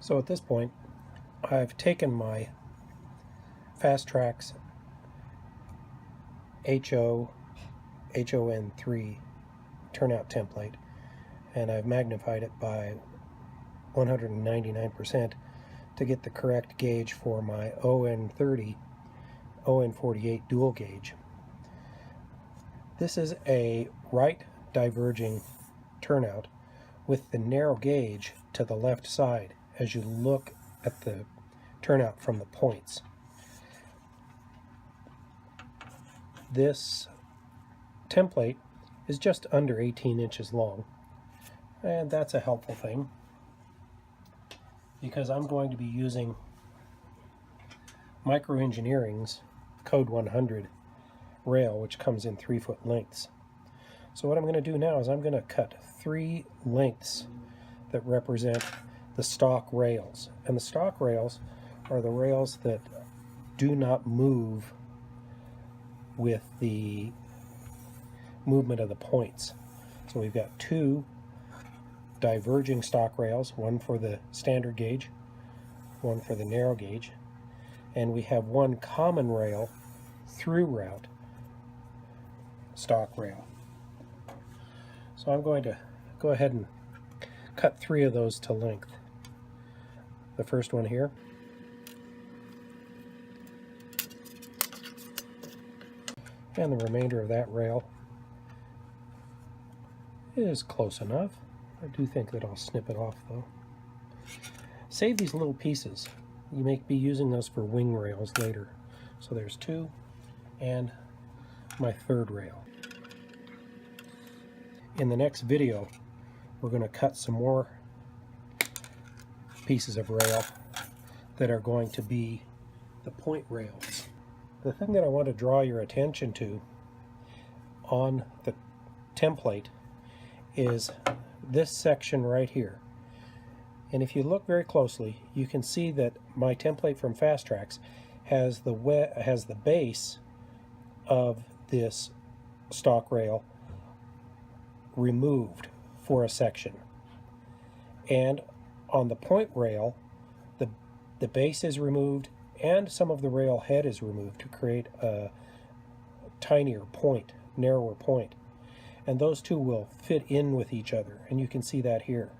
So at this point, I've taken my Fast Tracks HON3 turnout template, and I've magnified it by 199% to get the correct gauge for my ON30 ON48 dual gauge. This is a right diverging turnout with the narrow gauge to the left side as you look at the turnout from the points. This template is just under 18 inches long, and that's a helpful thing because I'm going to be using Microengineering's Code 100 rail, which comes in 3-foot lengths. So what I'm going to do now is I'm going to cut 3 lengths that represent the stock rails. And the stock rails are the rails that do not move with the movement of the points. So we've got 2 diverging stock rails, one for the standard gauge, one for the narrow gauge, and we have 1 common rail through route stock rail. So I'm going to go ahead and cut 3 of those to length. The first one here, and the remainder of that rail is close enough. I do think that I'll snip it off though. Save these little pieces. You may be using those for wing rails later. So there's 2 and my 3rd rail. In the next video, we're going to cut some more pieces of rail that are going to be the point rails. The thing that I want to draw your attention to on the template is this section right here. And if you look very closely, you can see that my template from Fast Tracks has the base of this stock rail removed for a section. And on the point rail, the base is removed and some of the rail head is removed to create a tinier point, narrower point. And those two will fit in with each other, and you can see that here.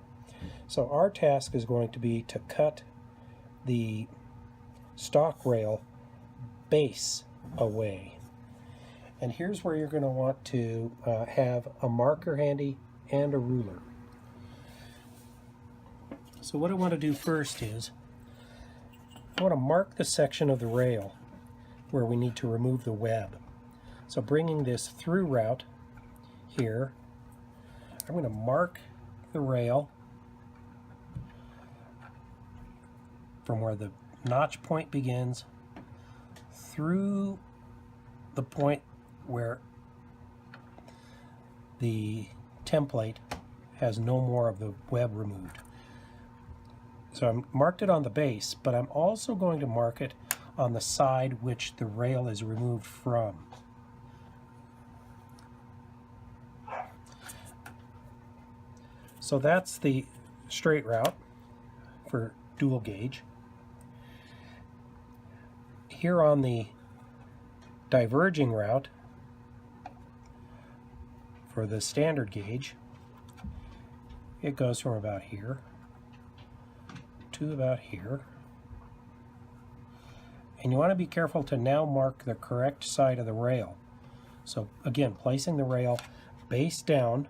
So our task is going to be to cut the stock rail base away. And here's where you're going to want to have a marker handy and a ruler. So what I want to do first is I want to mark the section of the rail where we need to remove the web. So bringing this through route here, I'm going to mark the rail from where the notch point begins through the point where the template has no more of the web removed. So I marked it on the base, but I'm also going to mark it on the side which the rail is removed from. So that's the straight route for dual gauge. Here on the diverging route for the standard gauge, it goes from about here to about here. And you want to be careful to now mark the correct side of the rail. So again, placing the rail base down,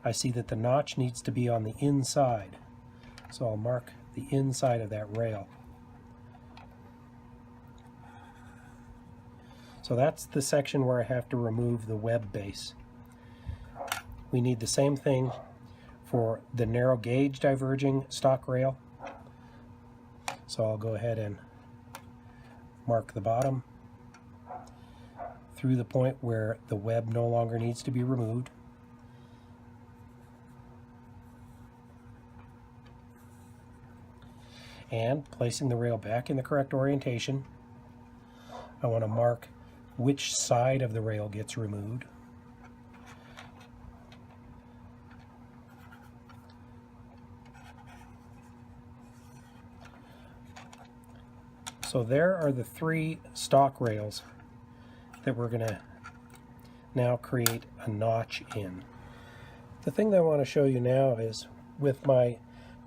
I see that the notch needs to be on the inside. So I'll mark the inside of that rail. So that's the section where I have to remove the web base. We need the same thing for the narrow gauge diverging stock rail. So I'll go ahead and mark the bottom through the point where the web no longer needs to be removed. And placing the rail back in the correct orientation, I want to mark which side of the rail gets removed. So there are the 3 stock rails that we're going to now create a notch in. The thing that I want to show you now is with my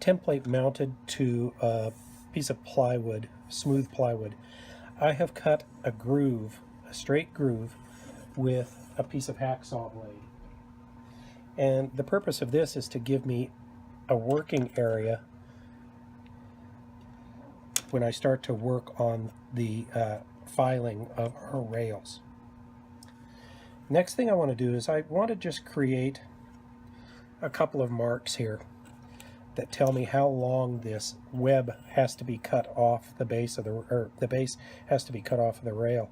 template mounted to a piece of plywood, smooth plywood, I have cut a groove, a straight groove, with a piece of hacksaw blade. And the purpose of this is to give me a working area when I start to work on the filing of our rails. Next thing I want to do is I want to just create a couple of marks here that tell me how long this web has to be cut off the base of the base has to be cut off of the rail.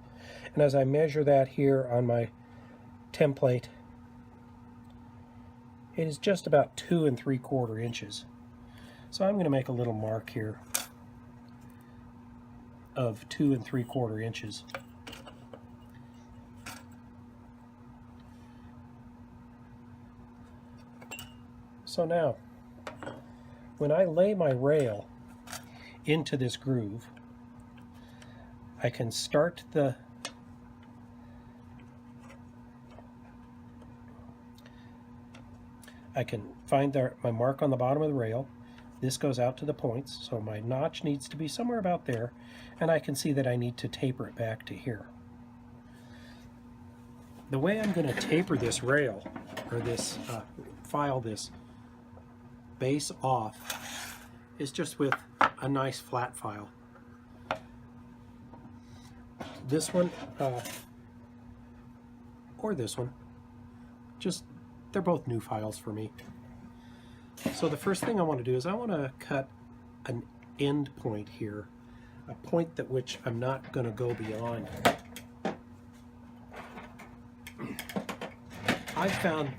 And as I measure that here on my template, it is just about 2 3/4 inches. So I'm going to make a little mark here of 2 3/4 inches. So now, when I lay my rail into this groove, I can start I can find my mark on the bottom of the rail. This goes out to the points, so my notch needs to be somewhere about there, and I can see that I need to taper it back to here. The way I'm going to taper this rail, or this file this base off, is just with a nice flat file. This one, or this one, they're both new files for me. So the first thing I want to do is I want to cut an end point here, a point that which I'm not going to go beyond. I found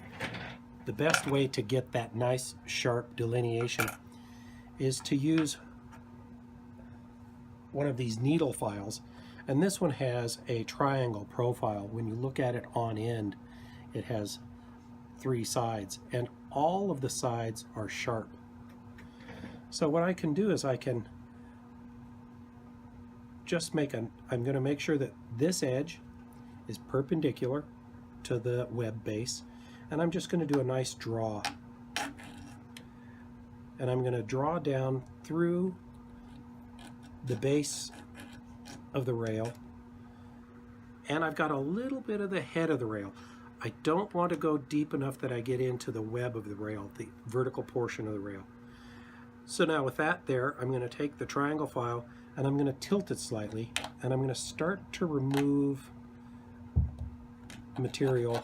the best way to get that nice sharp delineation is to use one of these needle files, and this one has a triangle profile. When you look at it on end, it has 3 sides, and all of the sides are sharp. So what I can do is I can just I'm going to make sure that this edge is perpendicular to the web base, and I'm just going to do a nice draw. And I'm going to draw down through the base of the rail, and I've got a little bit of the head of the rail. I don't want to go deep enough that I get into the web of the rail, the vertical portion of the rail. So now with that there, I'm going to take the triangle file and I'm going to tilt it slightly, and I'm going to start to remove material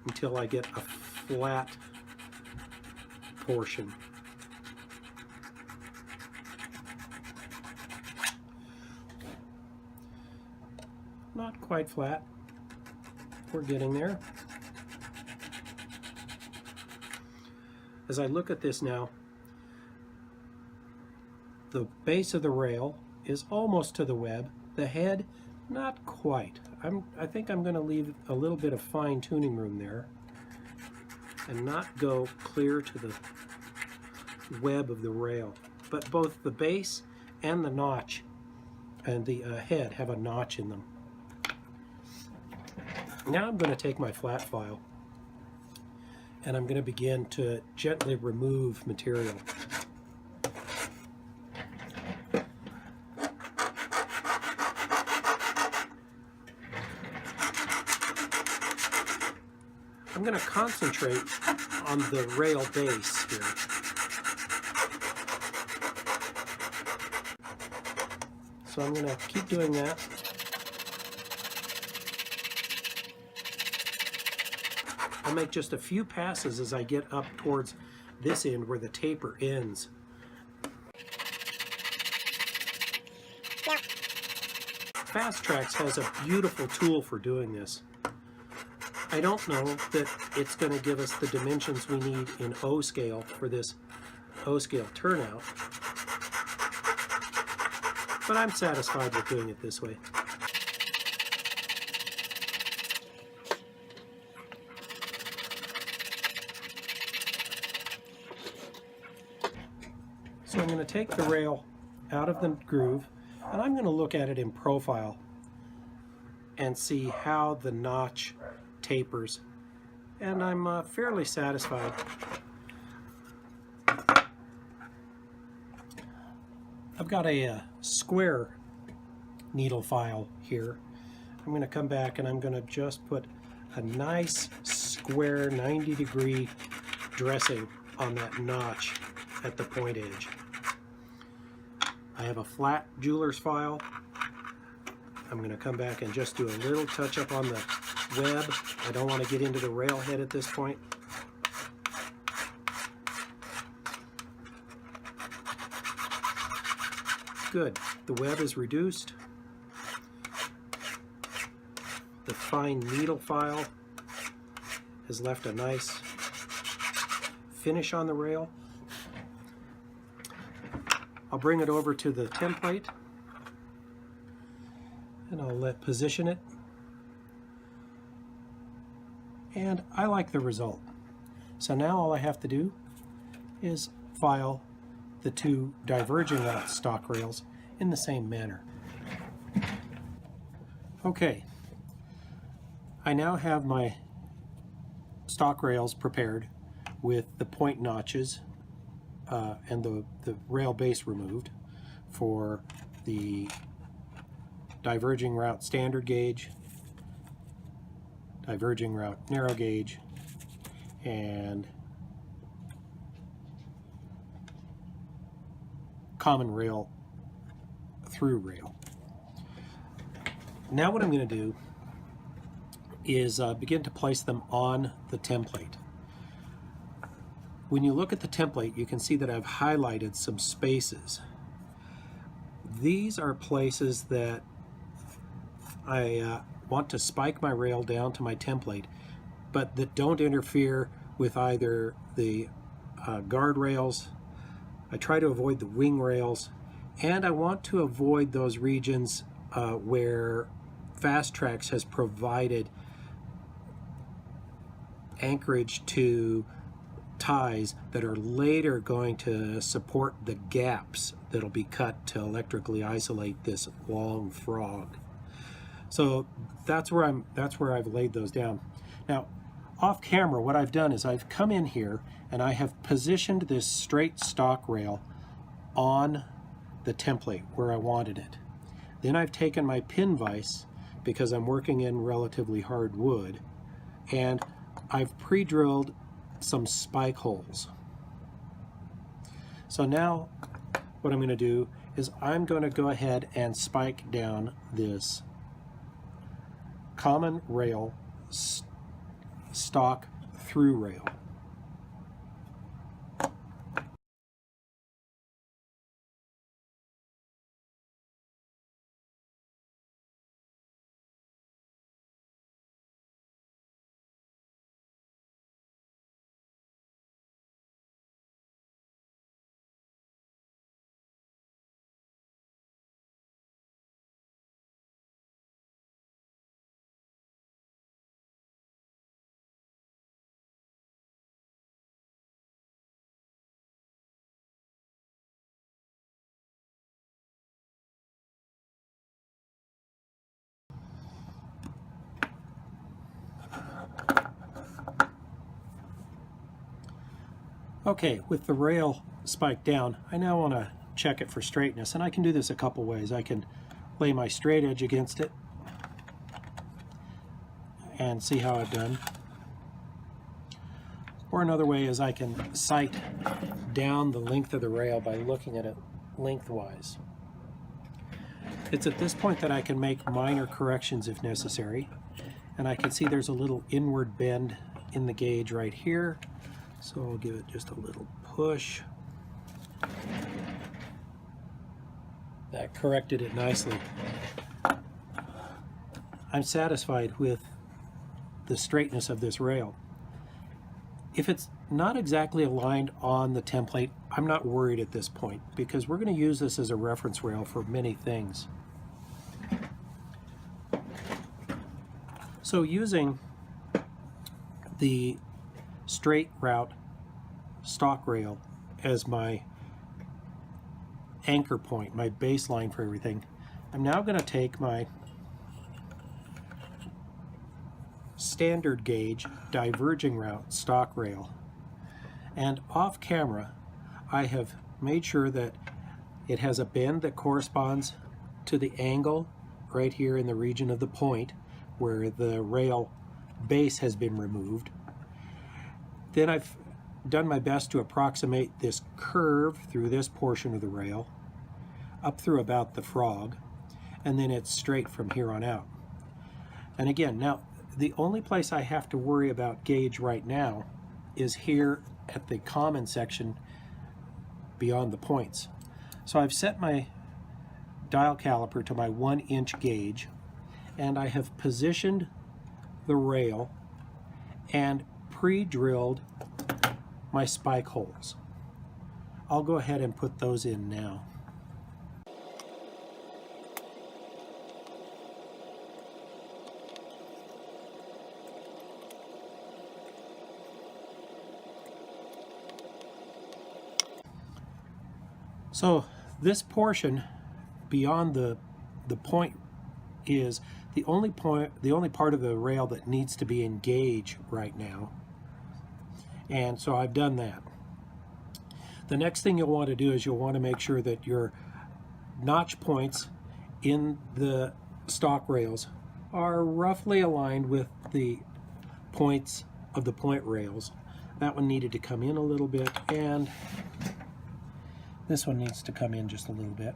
until I get a flat portion. Not quite flat. We're getting there. As I look at this now, the base of the rail is almost to the web. The head, not quite. I think I'm going to leave a little bit of fine-tuning room there and not go clear to the web of the rail. But both the base and the notch and the head have a notch in them. Now I'm going to take my flat file and I'm going to begin to gently remove material. I'm going to concentrate on the rail base here. So I'm going to keep doing that. I'll make just a few passes as I get up towards this end where the taper ends. Fast Tracks has a beautiful tool for doing this. I don't know that it's going to give us the dimensions we need in O scale for this O scale turnout, but I'm satisfied with doing it this way. So I'm going to take the rail out of the groove, and I'm going to look at it in profile and see how the notch tapers, and I'm fairly satisfied. I've got a square needle file here. I'm going to come back and I'm going to just put a nice square 90-degree dressing on that notch at the point edge. I have a flat jeweler's file. I'm going to come back and just do a little touch up on the web. I don't want to get into the rail head at this point. Good. The web is reduced. The fine needle file has left a nice finish on the rail. I'll bring it over to the template and I'll position it. And I like the result. So now all I have to do is file the two diverging out stock rails in the same manner. Okay, I now have my stock rails prepared with the point notches and the rail base removed for the diverging route standard gauge, diverging route narrow gauge, and common rail through rail. Now what I'm going to do is begin to place them on the template. When you look at the template, you can see that I've highlighted some spaces. These are places that I want to spike my rail down to my template, but that don't interfere with either the guard rails. I try to avoid the wing rails, and I want to avoid those regions where Fast Tracks has provided anchorage to ties that are later going to support the gaps that'll be cut to electrically isolate this long frog. So that's where I've laid those down. Now, off camera, what I've done is I've come in here and I have positioned this straight stock rail on the template where I wanted it. Then I've taken my pin vise, because I'm working in relatively hard wood, and I've pre-drilled some spike holes. So now what I'm going to do is I'm going to go ahead and spike down this common rail stock through rail. Okay, with the rail spiked down, I now want to check it for straightness, and I can do this a couple ways. I can lay my straight edge against it and see how I've done. Or another way is I can sight down the length of the rail by looking at it lengthwise. It's at this point that I can make minor corrections if necessary, and I can see there's a little inward bend in the gauge right here. So I'll give it just a little push. That corrected it nicely. I'm satisfied with the straightness of this rail. If it's not exactly aligned on the template, I'm not worried at this point, because we're going to use this as a reference rail for many things. So using the straight route stock rail as my anchor point, my baseline for everything. I'm now going to take my standard gauge diverging route stock rail, and off camera I have made sure that it has a bend that corresponds to the angle right here in the region of the point where the rail base has been removed. Then I've done my best to approximate this curve through this portion of the rail up through about the frog, and then it's straight from here on out. And again, now the only place I have to worry about gauge right now is here at the common section beyond the points. So I've set my dial caliper to my 1-inch gauge, and I have positioned the rail and pre-drilled my spike holes. I'll go ahead and put those in now. So this portion beyond the point is the only part of the rail that needs to be engaged right now. And so I've done that. The next thing you'll want to do is you'll want to make sure that your notch points in the stock rails are roughly aligned with the points of the point rails. That one needed to come in a little bit, and this one needs to come in just a little bit.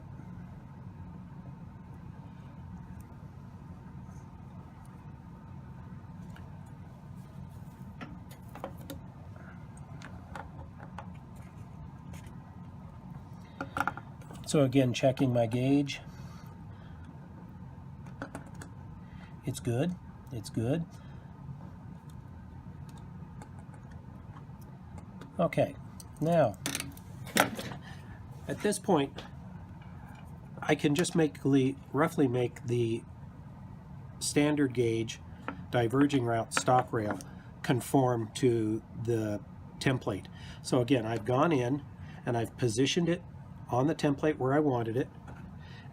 So again, checking my gauge. It's good. It's good. Okay, now at this point I can just roughly make the standard gauge diverging route stock rail conform to the template. So again, I've gone in and I've positioned it on the template where I wanted it,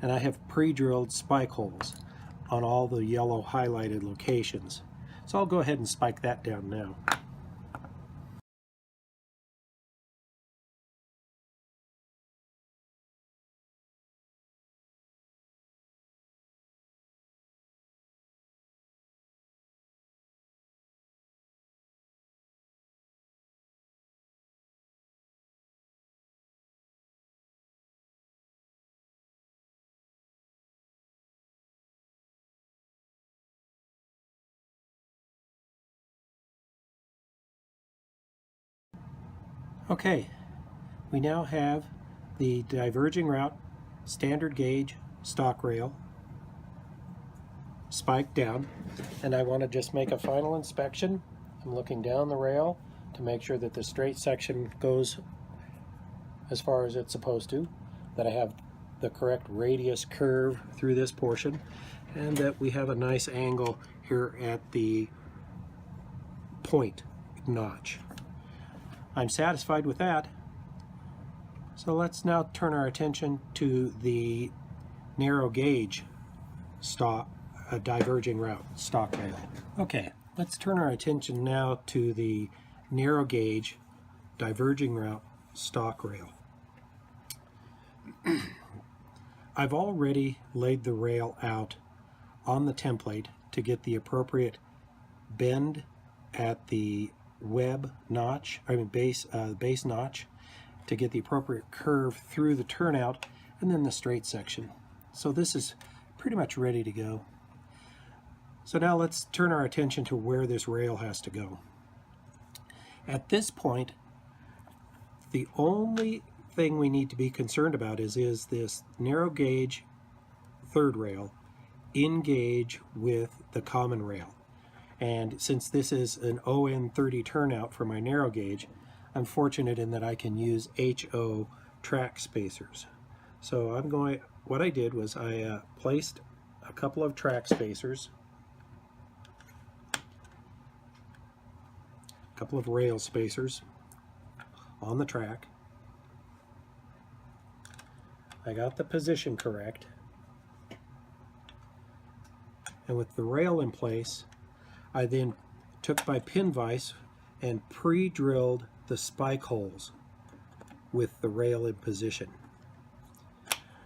and I have pre-drilled spike holes on all the yellow highlighted locations. So I'll go ahead and spike that down now. Okay, we now have the diverging route standard gauge stock rail spiked down, and I want to just make a final inspection. I'm looking down the rail to make sure that the straight section goes as far as it's supposed to, that I have the correct radius curve through this portion, and that we have a nice angle here at the point notch. I'm satisfied with that. So let's now turn our attention to the narrow gauge diverging route stock rail. Okay, let's turn our attention now to the narrow gauge diverging route stock rail. I've already laid the rail out on the template to get the appropriate bend at the web notch, base notch, to get the appropriate curve through the turnout, and then the straight section. So this is pretty much ready to go. So now let's turn our attention to where this rail has to go. At this point, the only thing we need to be concerned about is this narrow gauge third rail engage with the common rail. And since this is an ON30 turnout for my narrow gauge, I'm fortunate in that I can use HO track spacers. So what I did was I placed a couple of track spacers, a couple of rail spacers on the track. I got the position correct. And with the rail in place, I then took my pin vise and pre-drilled the spike holes with the rail in position.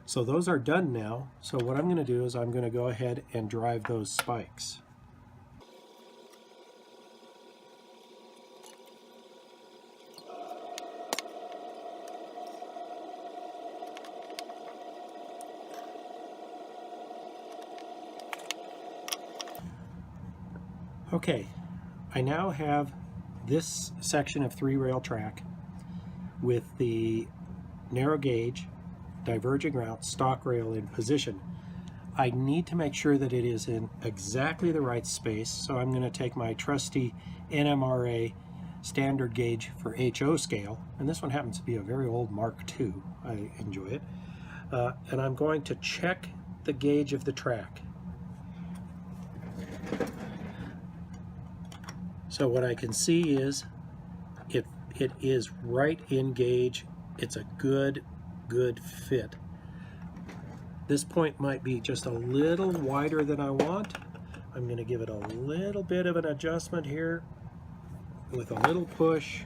So those are done now. So what I'm going to do is I'm going to go ahead and drive those spikes. Okay, I now have this section of 3-rail track with the narrow gauge diverging route stock rail in position. I need to make sure that it is in exactly the right space, so I'm going to take my trusty NMRA standard gauge for HO scale, and this one happens to be a very old Mark II. I enjoy it. And I'm going to check the gauge of the track. So what I can see is it is right in gauge. It's a good fit. This point might be just a little wider than I want. I'm going to give it a little bit of an adjustment here with a little push,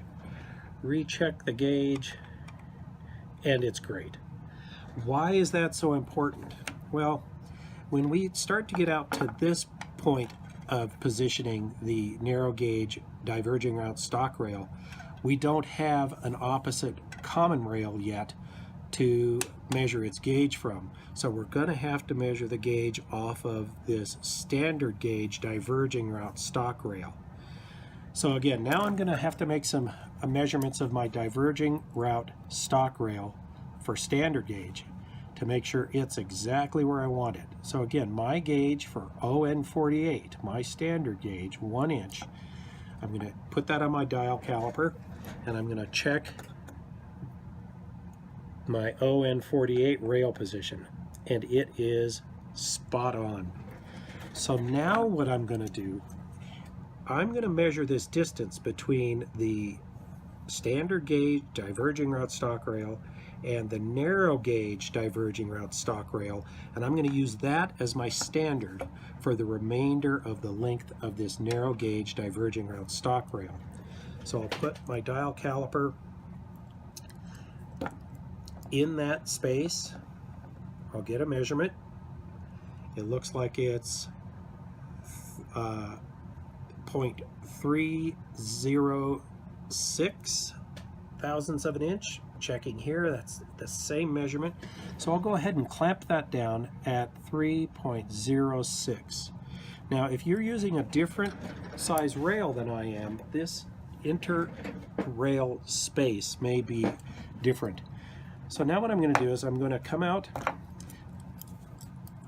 recheck the gauge, and it's great. Why is that so important? Well, when we start to get out to this point of positioning the narrow gauge diverging route stock rail, we don't have an opposite common rail yet to measure its gauge from. So we're going to have to measure the gauge off of this standard gauge diverging route stock rail. So again, now I'm going to have to make some measurements of my diverging route stock rail for standard gauge to make sure it's exactly where I want it. So again, my gauge for ON48, my standard gauge, 1 inch, I'm going to put that on my dial caliper and I'm going to check my ON48 rail position, and it is spot on. So now what I'm going to do, I'm going to measure this distance between the standard gauge diverging route stock rail and the narrow gauge diverging route stock rail, and I'm going to use that as my standard for the remainder of the length of this narrow gauge diverging route stock rail. So I'll put my dial caliper in that space. I'll get a measurement. It looks like it's 0.306 thousandths of an inch. Checking here, that's the same measurement. So I'll go ahead and clamp that down at 3.06. Now, if you're using a different size rail than I am, this inter-rail space may be different. So now what I'm going to do is I'm going to come out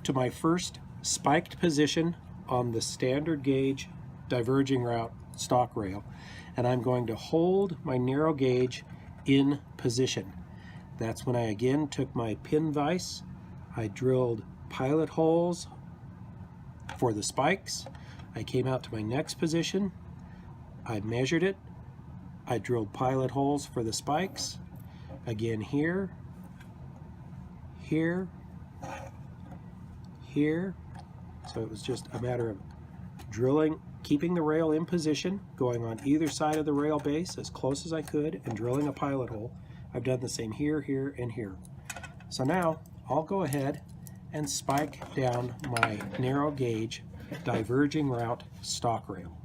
to my first spiked position on the standard gauge diverging route stock rail, and I'm going to hold my narrow gauge in position. That's when I again took my pin vise, I drilled pilot holes for the spikes, I came out to my next position, I measured it, I drilled pilot holes for the spikes, again here, here, here. So it was just a matter of drilling, keeping the rail in position, going on either side of the rail base as close as I could, and drilling a pilot hole. I've done the same here, here, and here. So now I'll go ahead and spike down my narrow gauge diverging route stock rail.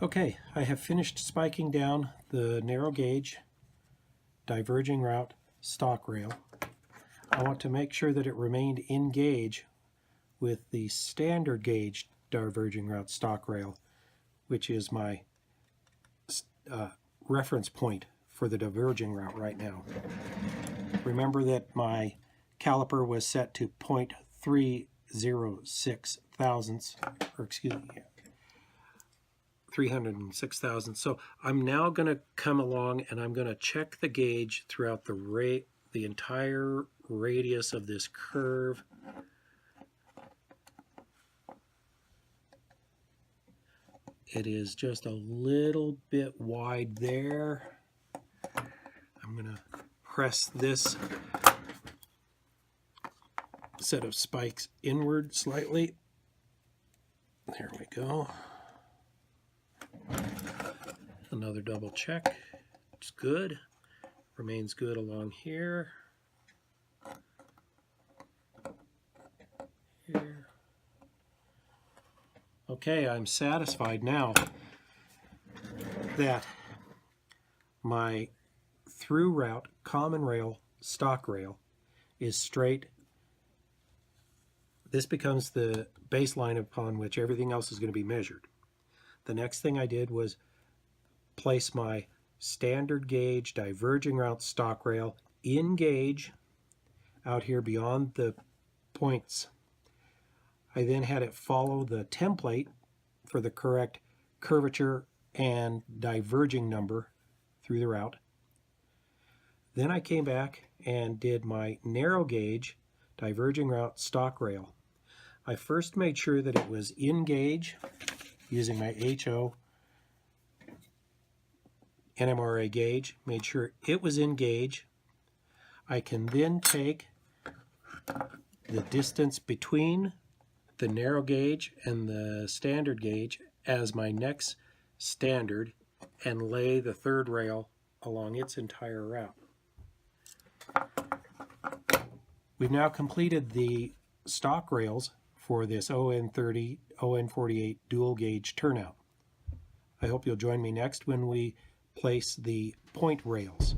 Okay, I have finished spiking down the narrow gauge diverging route stock rail. I want to make sure that it remained in gauge with the standard gauge diverging route stock rail, which is my reference point for the diverging route right now. Remember that my caliper was set to 0.3 306 thousandths, or excuse me, 306 thousandths. So I'm now going to come along and I'm going to check the gauge throughout the entire radius of this curve. It is just a little bit wide there. I'm going to press this set of spikes inward slightly. There we go. Another double check. It's good. Remains good along here. Here. Okay, I'm satisfied now that my through route, common rail, stock rail is straight. This becomes the baseline upon which everything else is going to be measured. The next thing I did was place my standard gauge diverging route stock rail in gauge out here beyond the points. I then had it follow the template for the correct curvature and diverging number through the route. Then I came back and did my narrow gauge diverging route stock rail. I first made sure that it was in gauge using my HO NMRA gauge, made sure it was in gauge. I can then take the distance between the narrow gauge and the standard gauge as my next standard and lay the third rail along its entire route. We've now completed the stock rails for this ON30, ON48 dual gauge turnout. I hope you'll join me next when we place the point rails.